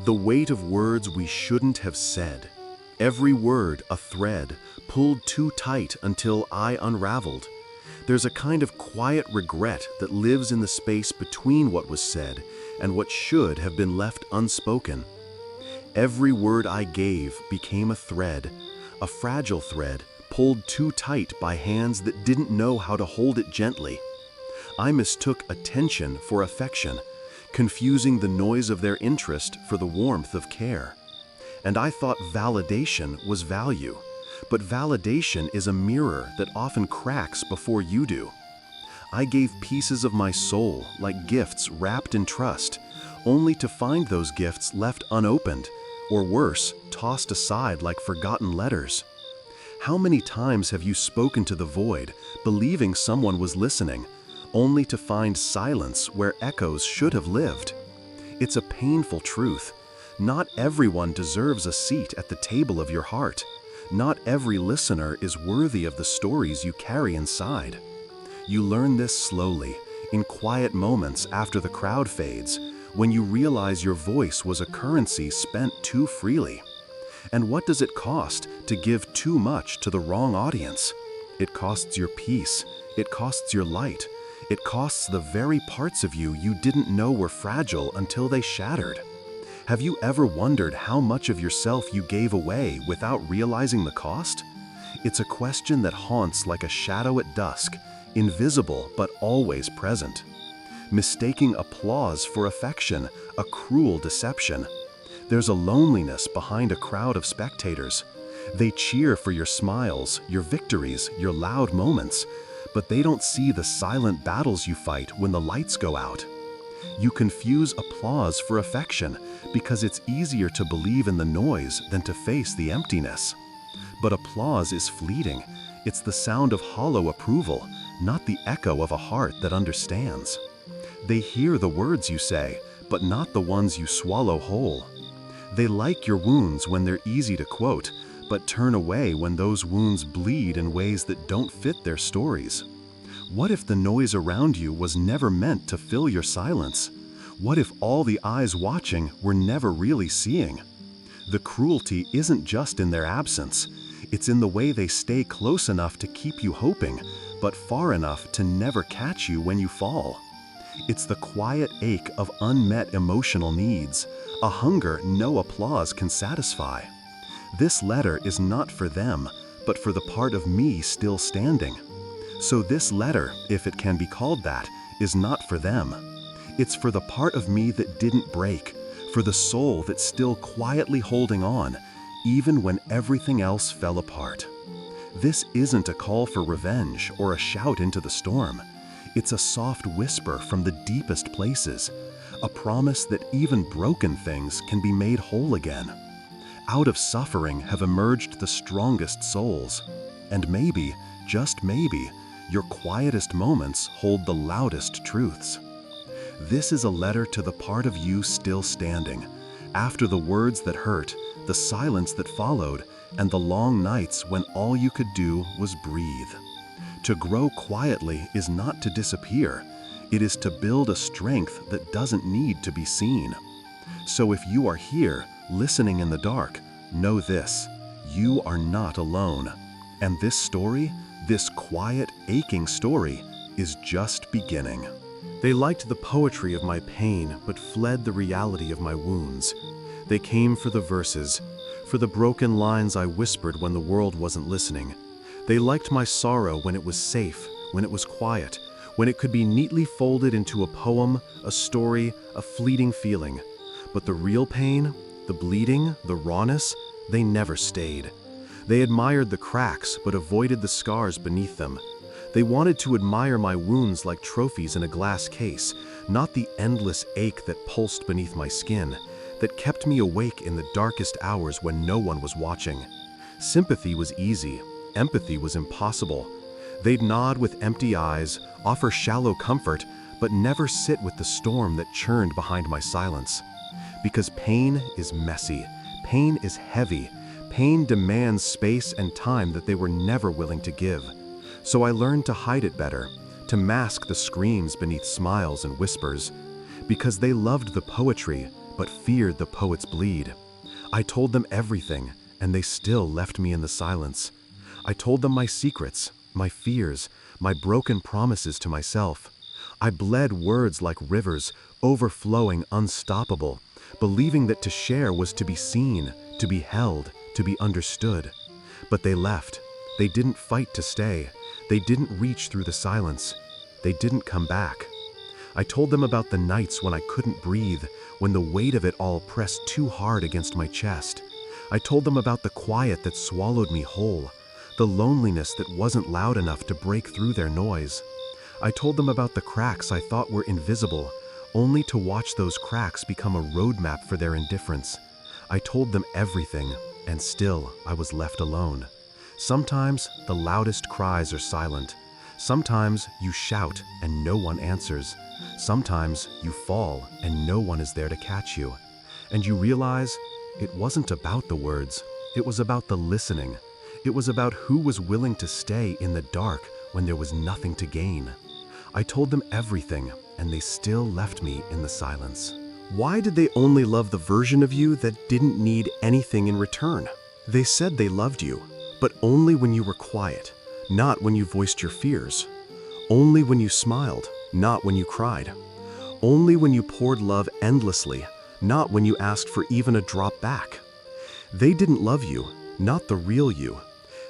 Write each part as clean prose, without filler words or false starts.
The weight of words we shouldn't have said. Every word a thread, pulled too tight until I unraveled. There's a kind of quiet regret that lives in the space between what was said and what should have been left unspoken. Every word I gave became a thread, a fragile thread, pulled too tight by hands that didn't know how to hold it gently. I mistook attention for affection, confusing the noise of their interest for the warmth of care. And I thought validation was value, but validation is a mirror that often cracks before you do. I gave pieces of my soul like gifts wrapped in trust, only to find those gifts left unopened, or worse, tossed aside like forgotten letters. How many times have you spoken to the void, believing someone was listening, only to find silence where echoes should have lived? It's a painful truth. Not everyone deserves a seat at the table of your heart. Not every listener is worthy of the stories you carry inside. You learn this slowly, in quiet moments after the crowd fades, when you realize your voice was a currency spent too freely. And what does it cost to give too much to the wrong audience? It costs your peace. It costs your light. It costs the very parts of you you didn't know were fragile until they shattered. Have you ever wondered how much of yourself you gave away without realizing the cost? It's a question that haunts like a shadow at dusk, invisible but always present. Mistaking applause for affection, a cruel deception. There's a loneliness behind a crowd of spectators. They cheer for your smiles, your victories, your loud moments, but they don't see the silent battles you fight when the lights go out. You confuse applause for affection because it's easier to believe in the noise than to face the emptiness. But applause is fleeting. It's the sound of hollow approval, not the echo of a heart that understands. They hear the words you say, but not the ones you swallow whole. They like your wounds when they're easy to quote, but turn away when those wounds bleed in ways that don't fit their stories. What if the noise around you was never meant to fill your silence? What if all the eyes watching were never really seeing? The cruelty isn't just in their absence. It's in the way they stay close enough to keep you hoping, but far enough to never catch you when you fall. It's the quiet ache of unmet emotional needs, a hunger no applause can satisfy. This letter is not for them, but for the part of me still standing. So this letter, if it can be called that, is not for them. It's for the part of me that didn't break, for the soul that's still quietly holding on, even when everything else fell apart. This isn't a call for revenge or a shout into the storm. It's a soft whisper from the deepest places, a promise that even broken things can be made whole again. Out of suffering have emerged the strongest souls, and maybe, just maybe, your quietest moments hold the loudest truths. This is a letter to the part of you still standing, after the words that hurt, the silence that followed, and the long nights when all you could do was breathe. To grow quietly is not to disappear. It is to build a strength that doesn't need to be seen. So if you are here, listening in the dark, know this: you are not alone. And this story, this quiet, aching story, is just beginning. They liked the poetry of my pain, but fled the reality of my wounds. They came for the verses, for the broken lines I whispered when the world wasn't listening. They liked my sorrow when it was safe, when it was quiet, when it could be neatly folded into a poem, a story, a fleeting feeling. But the real pain, the bleeding, the rawness, they never stayed. They admired the cracks, but avoided the scars beneath them. They wanted to admire my wounds like trophies in a glass case, not the endless ache that pulsed beneath my skin, that kept me awake in the darkest hours when no one was watching. Sympathy was easy. Empathy was impossible. They'd nod with empty eyes, offer shallow comfort, but never sit with the storm that churned behind my silence. Because pain is messy. Pain is heavy. Pain demands space and time that they were never willing to give. So I learned to hide it better, to mask the screams beneath smiles and whispers. Because they loved the poetry, but feared the poet's bleed. I told them everything, and they still left me in the silence. I told them my secrets, my fears, my broken promises to myself. I bled words like rivers, overflowing, unstoppable, believing that to share was to be seen, to be held, to be understood. But they left. They didn't fight to stay. They didn't reach through the silence. They didn't come back. I told them about the nights when I couldn't breathe, when the weight of it all pressed too hard against my chest. I told them about the quiet that swallowed me whole, the loneliness that wasn't loud enough to break through their noise. I told them about the cracks I thought were invisible, only to watch those cracks become a roadmap for their indifference. I told them everything, and still I was left alone. Sometimes the loudest cries are silent. Sometimes you shout and no one answers. Sometimes you fall and no one is there to catch you. And you realize it wasn't about the words, it was about the listening. It was about who was willing to stay in the dark when there was nothing to gain. I told them everything, and they still left me in the silence. Why did they only love the version of you that didn't need anything in return? They said they loved you, but only when you were quiet, not when you voiced your fears. Only when you smiled, not when you cried. Only when you poured love endlessly, not when you asked for even a drop back. They didn't love you, not the real you.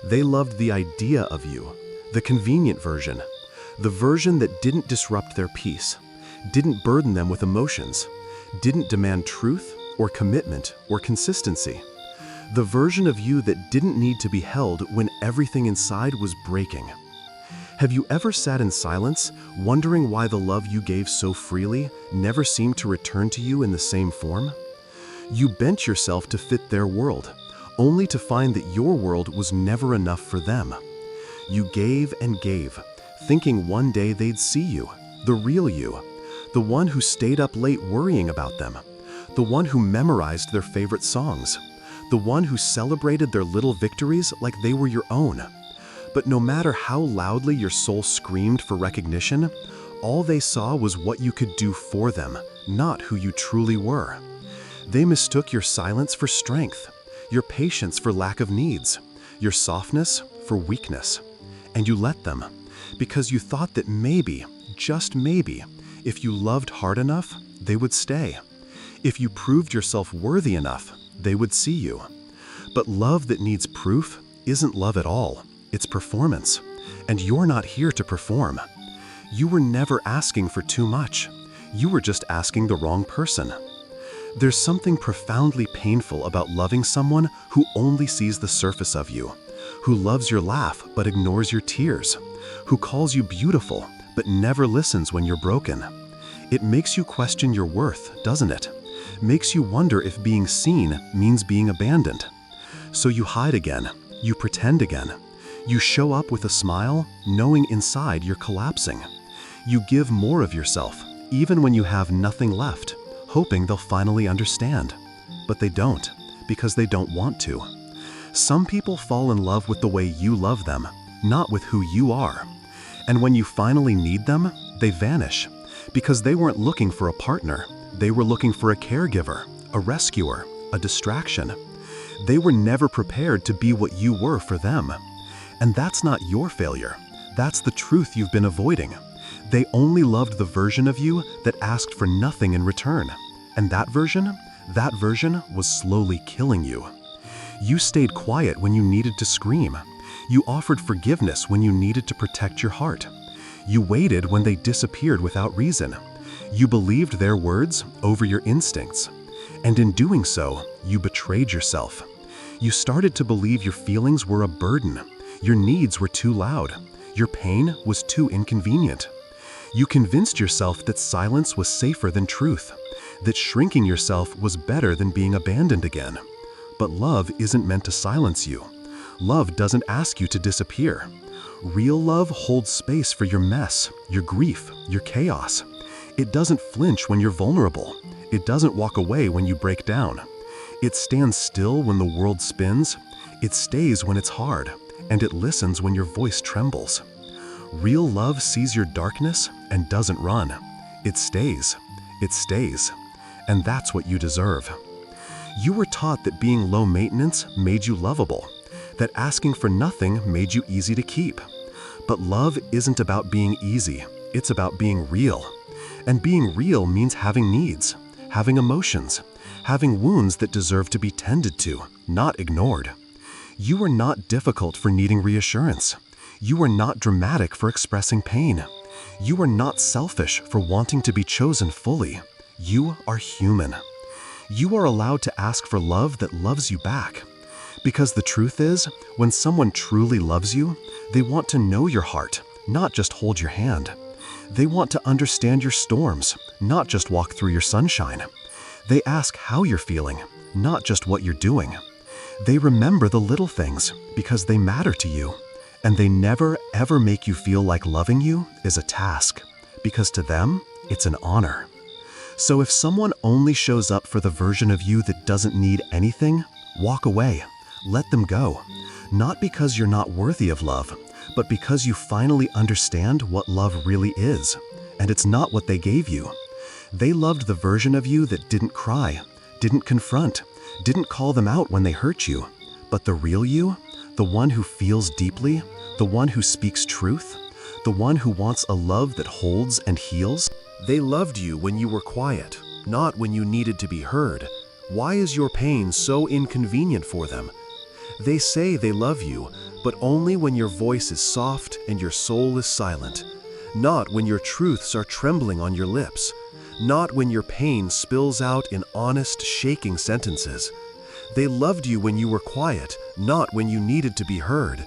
They loved the idea of you, the convenient version, the version that didn't disrupt their peace, didn't burden them with emotions, didn't demand truth or commitment or consistency. The version of you that didn't need to be held when everything inside was breaking. Have you ever sat in silence, wondering why the love you gave so freely never seemed to return to you in the same form? You bent yourself to fit their world, only to find that your world was never enough for them. You gave and gave, thinking one day they'd see you, the real you, the one who stayed up late worrying about them, the one who memorized their favorite songs, the one who celebrated their little victories like they were your own. But no matter how loudly your soul screamed for recognition, all they saw was what you could do for them, not who you truly were. They mistook your silence for strength, your patience for lack of needs, your softness for weakness. And you let them, because you thought that maybe, just maybe, if you loved hard enough, they would stay. If you proved yourself worthy enough, they would see you. But love that needs proof isn't love at all. It's performance. And you're not here to perform. You were never asking for too much. You were just asking the wrong person. There's something profoundly painful about loving someone who only sees the surface of you, who loves your laugh but ignores your tears, who calls you beautiful but never listens when you're broken. It makes you question your worth, doesn't it? Makes you wonder if being seen means being abandoned. So you hide again, you pretend again. You show up with a smile, knowing inside you're collapsing. You give more of yourself, even when you have nothing left, hoping they'll finally understand. But they don't, because they don't want to. Some people fall in love with the way you love them, not with who you are. And when you finally need them, they vanish, because they weren't looking for a partner. They were looking for a caregiver, a rescuer, a distraction. They were never prepared to be what you were for them. And that's not your failure. That's the truth you've been avoiding. They only loved the version of you that asked for nothing in return. And that version was slowly killing you. You stayed quiet when you needed to scream. You offered forgiveness when you needed to protect your heart. You waited when they disappeared without reason. You believed their words over your instincts. And in doing so, you betrayed yourself. You started to believe your feelings were a burden. Your needs were too loud. Your pain was too inconvenient. You convinced yourself that silence was safer than truth, that shrinking yourself was better than being abandoned again. But love isn't meant to silence you. Love doesn't ask you to disappear. Real love holds space for your mess, your grief, your chaos. It doesn't flinch when you're vulnerable. It doesn't walk away when you break down. It stands still when the world spins. It stays when it's hard, and it listens when your voice trembles. Real love sees your darkness and doesn't run. It stays. It stays. and that's what you deserve. You were taught that being low maintenance made you lovable, that asking for nothing made you easy to keep. But love isn't about being easy, it's about being real. And being real means having needs, having emotions, having wounds that deserve to be tended to, not ignored. You are not difficult for needing reassurance. You are not dramatic for expressing pain. You are not selfish for wanting to be chosen fully. You are human. You are allowed to ask for love that loves you back. Because the truth is, when someone truly loves you, they want to know your heart, not just hold your hand. They want to understand your storms, not just walk through your sunshine. They ask how you're feeling, not just what you're doing. They remember the little things because they matter to you. And they never, ever make you feel like loving you is a task, because to them, it's an honor. So if someone only shows up for the version of you that doesn't need anything, walk away. Let them go. Not because you're not worthy of love, but because you finally understand what love really is. And it's not what they gave you. They loved the version of you that didn't cry, didn't confront, didn't call them out when they hurt you. But the real you, the one who feels deeply, the one who speaks truth, the one who wants a love that holds and heals, they loved you when you were quiet, not when you needed to be heard. Why is your pain so inconvenient for them? They say they love you, but only when your voice is soft and your soul is silent. Not when your truths are trembling on your lips. Not when your pain spills out in honest, shaking sentences. They loved you when you were quiet, not when you needed to be heard.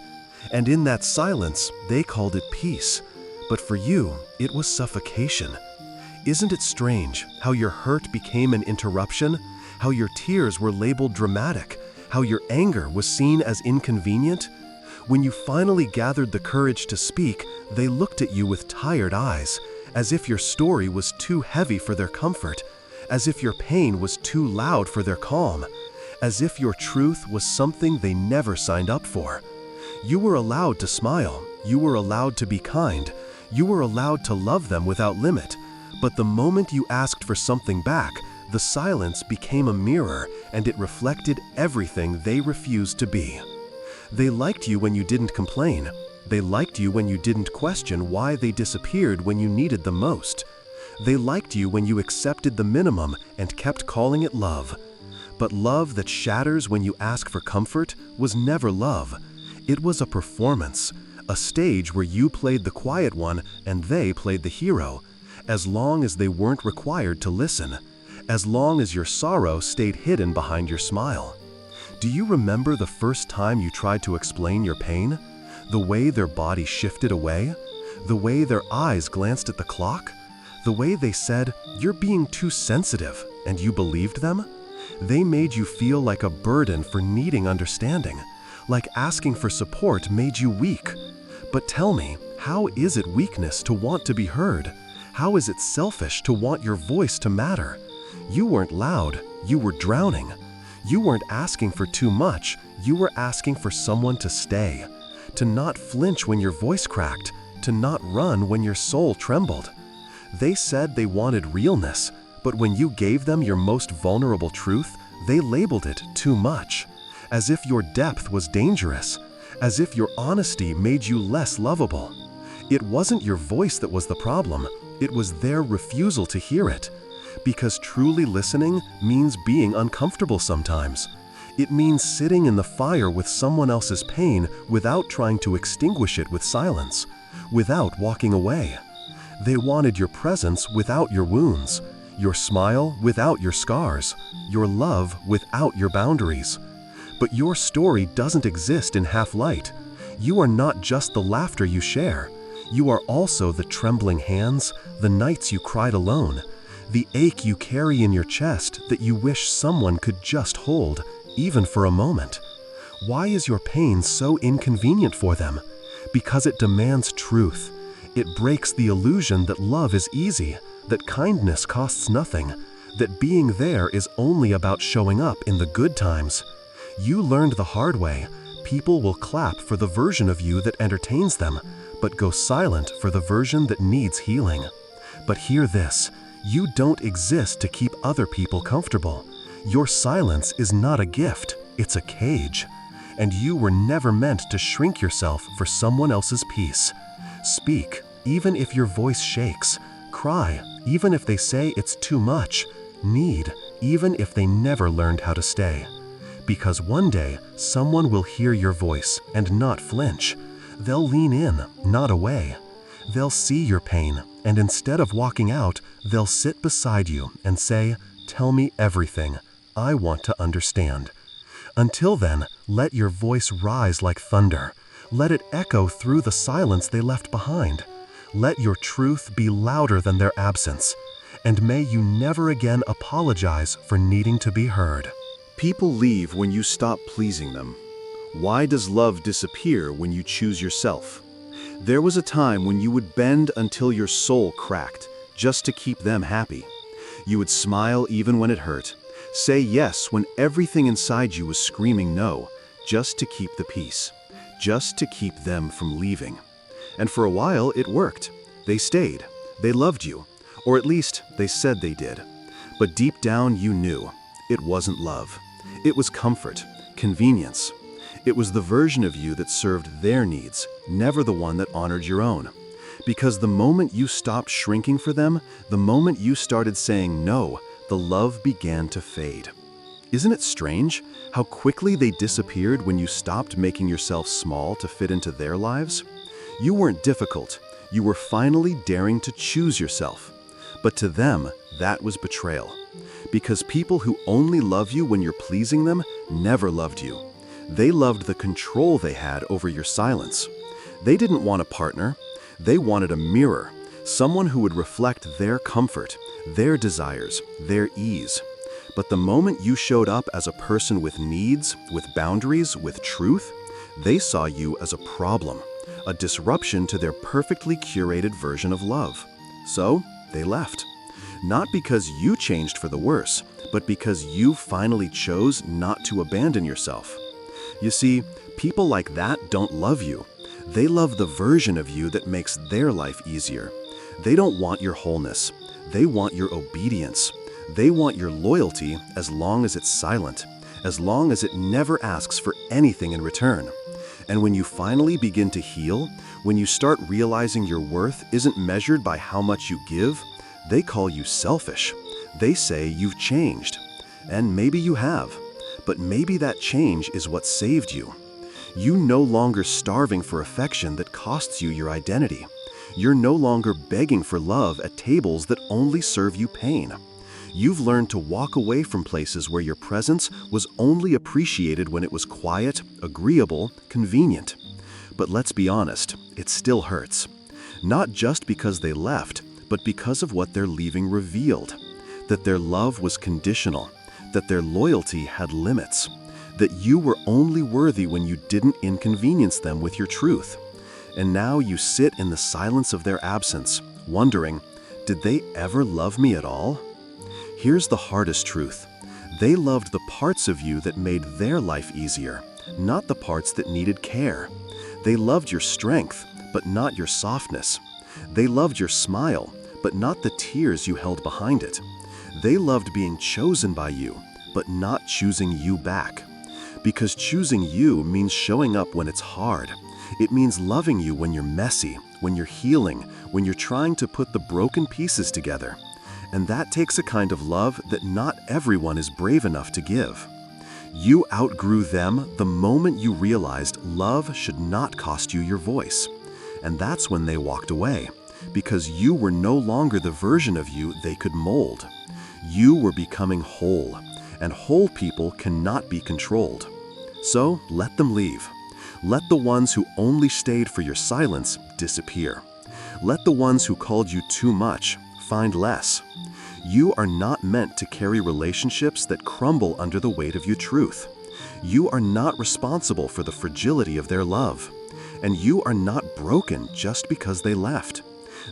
And in that silence, they called it peace. But for you, it was suffocation. Isn't it strange how your hurt became an interruption? How your tears were labeled dramatic? How your anger was seen as inconvenient? When you finally gathered the courage to speak, they looked at you with tired eyes, as if your story was too heavy for their comfort, as if your pain was too loud for their calm, as if your truth was something they never signed up for. You were allowed to smile, you were allowed to be kind, you were allowed to love them without limit, but the moment you asked for something back, the silence became a mirror and it reflected everything they refused to be. They liked you when you didn't complain. They liked you when you didn't question why they disappeared when you needed them most. They liked you when you accepted the minimum and kept calling it love. But love that shatters when you ask for comfort was never love. It was a performance, a stage where you played the quiet one and they played the hero, as long as they weren't required to listen, as long as your sorrow stayed hidden behind your smile. Do you remember the first time you tried to explain your pain? The way their body shifted away? The way their eyes glanced at the clock? The way they said, "You're being too sensitive," and you believed them? They made you feel like a burden for needing understanding, like asking for support made you weak. But tell me, how is it weakness to want to be heard? How is it selfish to want your voice to matter? You weren't loud, you were drowning. You weren't asking for too much, you were asking for someone to stay, to not flinch when your voice cracked, to not run when your soul trembled. They said they wanted realness, but when you gave them your most vulnerable truth, they labeled it too much, as if your depth was dangerous, as if your honesty made you less lovable. It wasn't your voice that was the problem, it was their refusal to hear it. Because truly listening means being uncomfortable sometimes. It means sitting in the fire with someone else's pain without trying to extinguish it with silence, without walking away. They wanted your presence without your wounds, your smile without your scars, your love without your boundaries. But your story doesn't exist in half-light. You are not just the laughter you share. You are also the trembling hands, the nights you cried alone, the ache you carry in your chest that you wish someone could just hold, even for a moment. Why is your pain so inconvenient for them? Because it demands truth. It breaks the illusion that love is easy, that kindness costs nothing, that being there is only about showing up in the good times. You learned the hard way. People will clap for the version of you that entertains them, but go silent for the version that needs healing. But hear this. You don't exist to keep other people comfortable. Your silence is not a gift, it's a cage. And you were never meant to shrink yourself for someone else's peace. Speak, even if your voice shakes. Cry, even if they say it's too much. Need, even if they never learned how to stay. Because one day, someone will hear your voice and not flinch. They'll lean in, not away. They'll see your pain, and instead of walking out, they'll sit beside you and say, "Tell me everything. I want to understand." Until then, let your voice rise like thunder. Let it echo through the silence they left behind. Let your truth be louder than their absence. And may you never again apologize for needing to be heard. People leave when you stop pleasing them. Why does love disappear when you choose yourself? There was a time when you would bend until your soul cracked, just to keep them happy. You would smile even when it hurt. Say yes when everything inside you was screaming no, just to keep the peace, just to keep them from leaving. And for a while, it worked. They stayed. They loved you. Or at least, they said they did. But deep down, you knew. It wasn't love. It was comfort, convenience. It was the version of you that served their needs, never the one that honored your own. Because the moment you stopped shrinking for them, the moment you started saying no, the love began to fade. Isn't it strange how quickly they disappeared when you stopped making yourself small to fit into their lives? You weren't difficult. You were finally daring to choose yourself. But to them, that was betrayal. Because people who only love you when you're pleasing them never loved you. They loved the control they had over your silence. They didn't want a partner. They wanted a mirror, someone who would reflect their comfort, their desires, their ease. But the moment you showed up as a person with needs, with boundaries, with truth, they saw you as a problem, a disruption to their perfectly curated version of love. So they left. Not because you changed for the worse, but because you finally chose not to abandon yourself. You see, people like that don't love you. They love the version of you that makes their life easier. They don't want your wholeness. They want your obedience. They want your loyalty as long as it's silent, as long as it never asks for anything in return. And when you finally begin to heal, when you start realizing your worth isn't measured by how much you give, they call you selfish. They say you've changed. And maybe you have. But maybe that change is what saved you. You're no longer starving for affection that costs you your identity. You're no longer begging for love at tables that only serve you pain. You've learned to walk away from places where your presence was only appreciated when it was quiet, agreeable, convenient. But let's be honest, it still hurts. Not just because they left, but because of what their leaving revealed. That their love was conditional, that their loyalty had limits, that you were only worthy when you didn't inconvenience them with your truth. And now you sit in the silence of their absence, wondering, did they ever love me at all? Here's the hardest truth. They loved the parts of you that made their life easier, not the parts that needed care. They loved your strength, but not your softness. They loved your smile, but not the tears you held behind it. They loved being chosen by you, but not choosing you back. Because choosing you means showing up when it's hard. It means loving you when you're messy, when you're healing, when you're trying to put the broken pieces together. And that takes a kind of love that not everyone is brave enough to give. You outgrew them the moment you realized love should not cost you your voice. And that's when they walked away, because you were no longer the version of you they could mold. You were becoming whole, and whole people cannot be controlled. So let them leave. Let the ones who only stayed for your silence disappear. Let the ones who called you too much find less. You are not meant to carry relationships that crumble under the weight of your truth. You are not responsible for the fragility of their love. And you are not broken just because they left.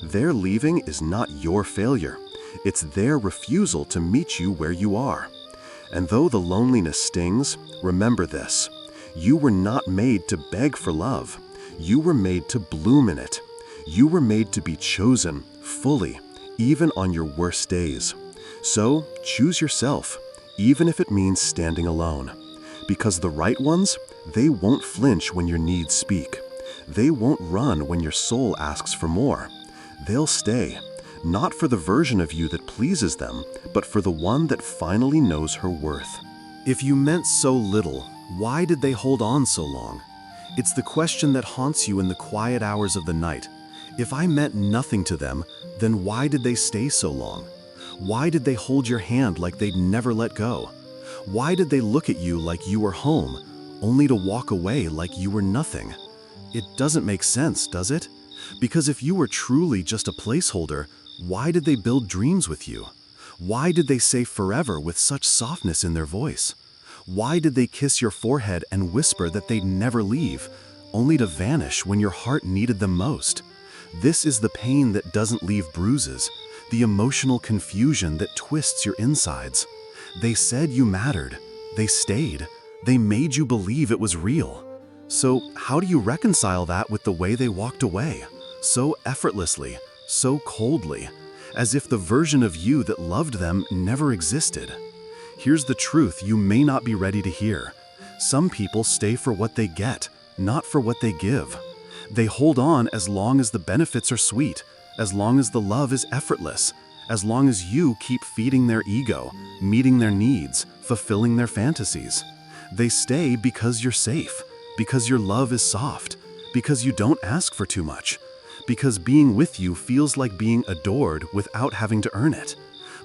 Their leaving is not your failure. It's their refusal to meet you where you are. And though the loneliness stings, remember this. You were not made to beg for love. You were made to bloom in it. You were made to be chosen fully, even on your worst days. So choose yourself, even if it means standing alone. Because the right ones, they won't flinch when your needs speak. They won't run when your soul asks for more. They'll stay, not for the version of you that pleases them, but for the one that finally knows her worth. If you meant so little, why did they hold on so long? It's the question that haunts you in the quiet hours of the night. If I meant nothing to them, then why did they stay so long? Why did they hold your hand like they'd never let go? Why did they look at you like you were home, only to walk away like you were nothing? It doesn't make sense, does it? Because if you were truly just a placeholder, why did they build dreams with you? Why did they say forever with such softness in their voice? Why did they kiss your forehead and whisper that they'd never leave, only to vanish when your heart needed them most? This is the pain that doesn't leave bruises, the emotional confusion that twists your insides. They said you mattered. They stayed. They made you believe it was real. So how do you reconcile that with the way they walked away? So effortlessly, so coldly, as if the version of you that loved them never existed. Here's the truth you may not be ready to hear. Some people stay for what they get, not for what they give. They hold on as long as the benefits are sweet, as long as the love is effortless, as long as you keep feeding their ego, meeting their needs, fulfilling their fantasies. They stay because you're safe, because your love is soft, because you don't ask for too much, because being with you feels like being adored without having to earn it.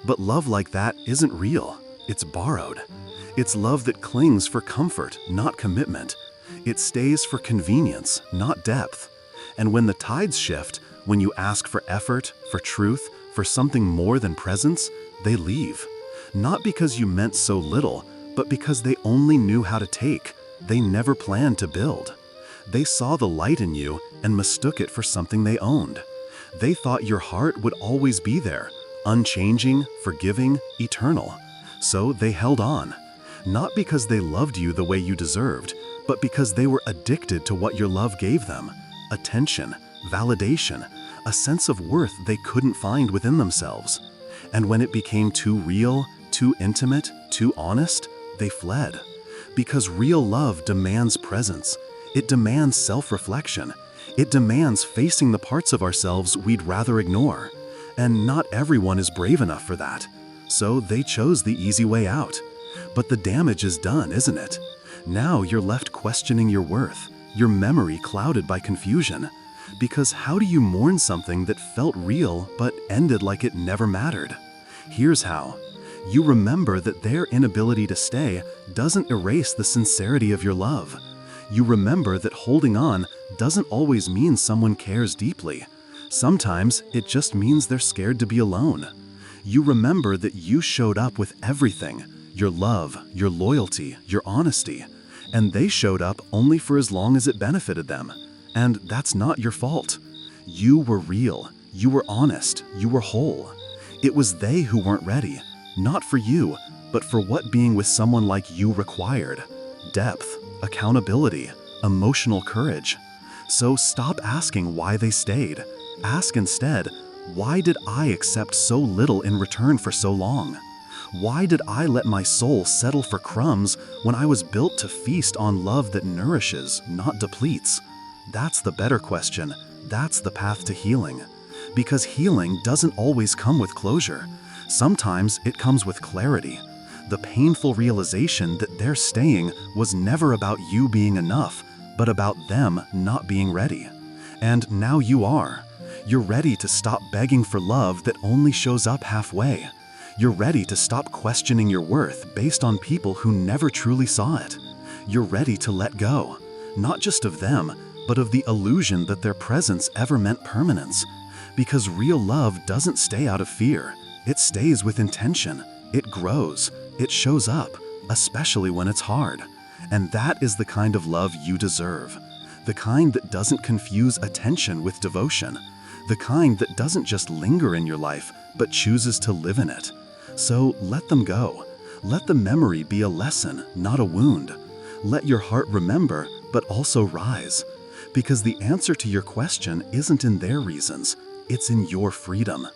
But love like that isn't real. It's borrowed. It's love that clings for comfort, not commitment. It stays for convenience, not depth. And when the tides shift, when you ask for effort, for truth, for something more than presence, they leave. Not because you meant so little, but because they only knew how to take. They never planned to build. They saw the light in you and mistook it for something they owned. They thought your heart would always be there, unchanging, forgiving, eternal. So they held on, not because they loved you the way you deserved, but because they were addicted to what your love gave them: attention, validation, a sense of worth they couldn't find within themselves. And when it became too real, too intimate, too honest, they fled. Because real love demands presence. It demands self-reflection. It demands facing the parts of ourselves we'd rather ignore. And not everyone is brave enough for that. So they chose the easy way out. But the damage is done, isn't it? Now you're left questioning your worth, your memory clouded by confusion. Because how do you mourn something that felt real but ended like it never mattered? Here's how. You remember that their inability to stay doesn't erase the sincerity of your love. You remember that holding on doesn't always mean someone cares deeply. Sometimes it just means they're scared to be alone. You remember that you showed up with everything: your love, your loyalty, your honesty. And they showed up only for as long as it benefited them. And that's not your fault. You were real. You were honest. You were whole. It was they who weren't ready. Not for you, but for what being with someone like you required: depth, accountability, emotional courage. So stop asking why they stayed. Ask instead, why did I accept so little in return for so long? Why did I let my soul settle for crumbs when I was built to feast on love that nourishes, not depletes? That's the better question. That's the path to healing. Because healing doesn't always come with closure. Sometimes it comes with clarity. The painful realization that their staying was never about you being enough, but about them not being ready. And now you are. You're ready to stop begging for love that only shows up halfway. You're ready to stop questioning your worth based on people who never truly saw it. You're ready to let go, not just of them, but of the illusion that their presence ever meant permanence. Because real love doesn't stay out of fear. It stays with intention. It grows. It shows up, especially when it's hard. And that is the kind of love you deserve. The kind that doesn't confuse attention with devotion. The kind that doesn't just linger in your life, but chooses to live in it. So let them go. Let the memory be a lesson, not a wound. Let your heart remember, but also rise. Because the answer to your question isn't in their reasons. It's in your freedom.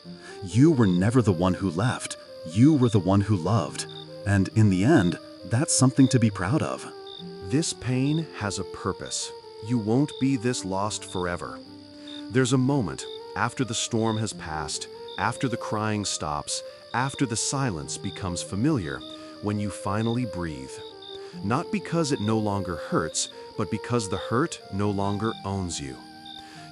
You were never the one who left. You were the one who loved. And in the end, that's something to be proud of. This pain has a purpose. You won't be this lost forever. There's a moment, after the storm has passed, after the crying stops, after the silence becomes familiar, when you finally breathe. Not because it no longer hurts, but because the hurt no longer owns you.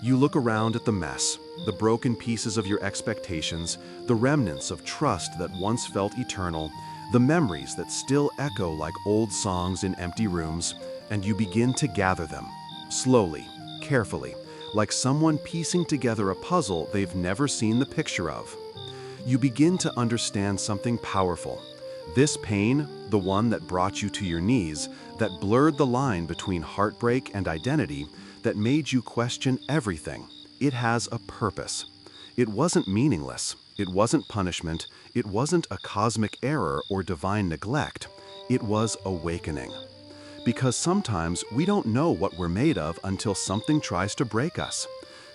You look around at the mess, the broken pieces of your expectations, the remnants of trust that once felt eternal, the memories that still echo like old songs in empty rooms, and you begin to gather them, slowly, carefully, like someone piecing together a puzzle they've never seen the picture of. You begin to understand something powerful. This pain, the one that brought you to your knees, that blurred the line between heartbreak and identity, that made you question everything, it has a purpose. It wasn't meaningless. It wasn't punishment. It wasn't a cosmic error or divine neglect. It was awakening. Because sometimes we don't know what we're made of until something tries to break us.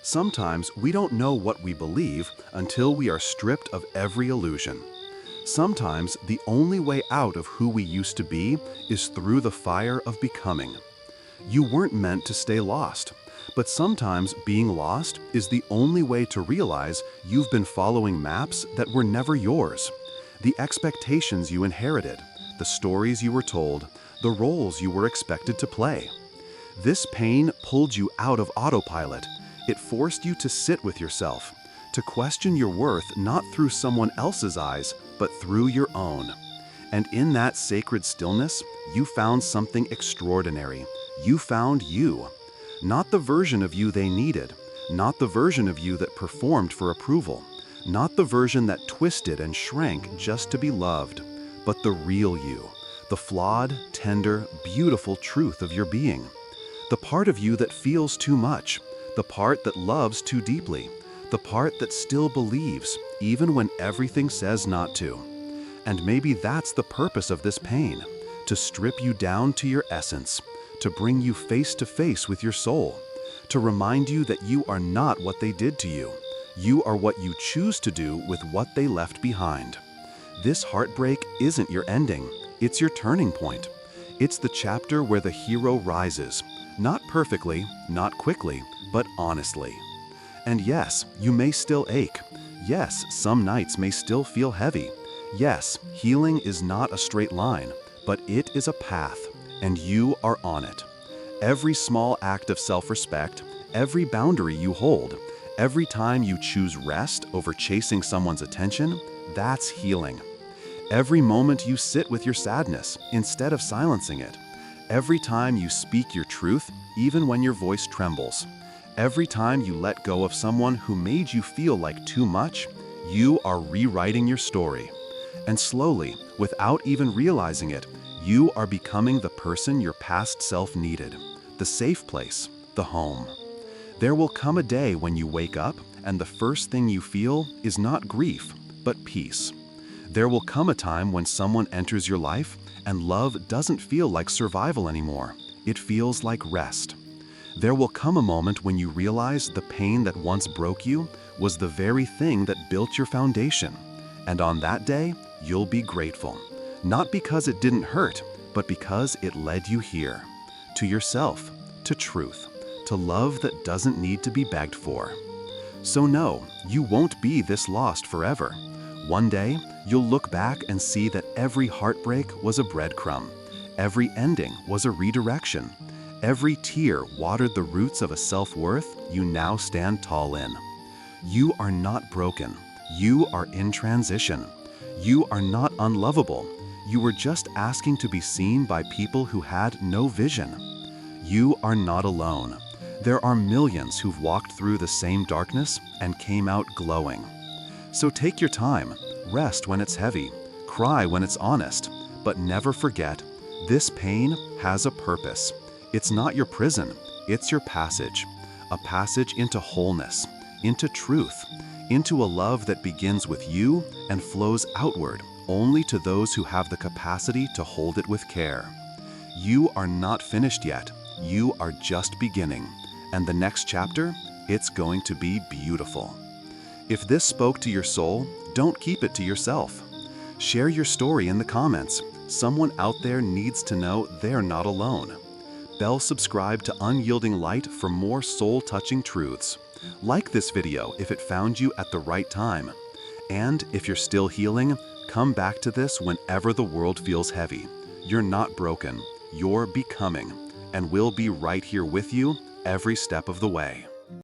Sometimes we don't know what we believe until we are stripped of every illusion. Sometimes the only way out of who we used to be is through the fire of becoming. You weren't meant to stay lost, but sometimes being lost is the only way to realize you've been following maps that were never yours. The expectations you inherited, the stories you were told, the roles you were expected to play. This pain pulled you out of autopilot. It forced you to sit with yourself, to question your worth not through someone else's eyes, but through your own. And in that sacred stillness, you found something extraordinary. You found you. Not the version of you they needed, not the version of you that performed for approval, not the version that twisted and shrank just to be loved, but the real you, the flawed, tender, beautiful truth of your being. The part of you that feels too much, the part that loves too deeply, the part that still believes, even when everything says not to. And maybe that's the purpose of this pain, to strip you down to your essence, to bring you face to face with your soul, to remind you that you are not what they did to you. You are what you choose to do with what they left behind. This heartbreak isn't your ending, it's your turning point. It's the chapter where the hero rises, not perfectly, not quickly, but honestly. And yes, you may still ache. Yes, some nights may still feel heavy. Yes, healing is not a straight line, but it is a path, and you are on it. Every small act of self-respect, every boundary you hold, every time you choose rest over chasing someone's attention, that's healing. Every moment you sit with your sadness instead of silencing it, every time you speak your truth, even when your voice trembles, every time you let go of someone who made you feel like too much, you are rewriting your story. And slowly, without even realizing it, you are becoming the person your past self needed, the safe place, the home. There will come a day when you wake up and the first thing you feel is not grief, but peace. There will come a time when someone enters your life and love doesn't feel like survival anymore. It feels like rest. There will come a moment when you realize the pain that once broke you was the very thing that built your foundation. And on that day, you'll be grateful. Not because it didn't hurt, but because it led you here. To yourself, to truth, to love that doesn't need to be begged for. So no, you won't be this lost forever. One day, you'll look back and see that every heartbreak was a breadcrumb. Every ending was a redirection. Every tear watered the roots of a self-worth you now stand tall in. You are not broken. You are in transition. You are not unlovable. You were just asking to be seen by people who had no vision. You are not alone. There are millions who've walked through the same darkness and came out glowing. So take your time, rest when it's heavy, cry when it's honest, but never forget, this pain has a purpose. It's not your prison, it's your passage. A passage into wholeness, into truth, into a love that begins with you and flows outward only to those who have the capacity to hold it with care. You are not finished yet. You are just beginning. And the next chapter, it's going to be beautiful. If this spoke to your soul, don't keep it to yourself. Share your story in the comments. Someone out there needs to know they're not alone. Subscribe to Unyielding Light for more soul-touching truths. Like this video if it found you at the right time. And if you're still healing, come back to this whenever the world feels heavy. You're not broken, you're becoming, and we'll be right here with you every step of the way.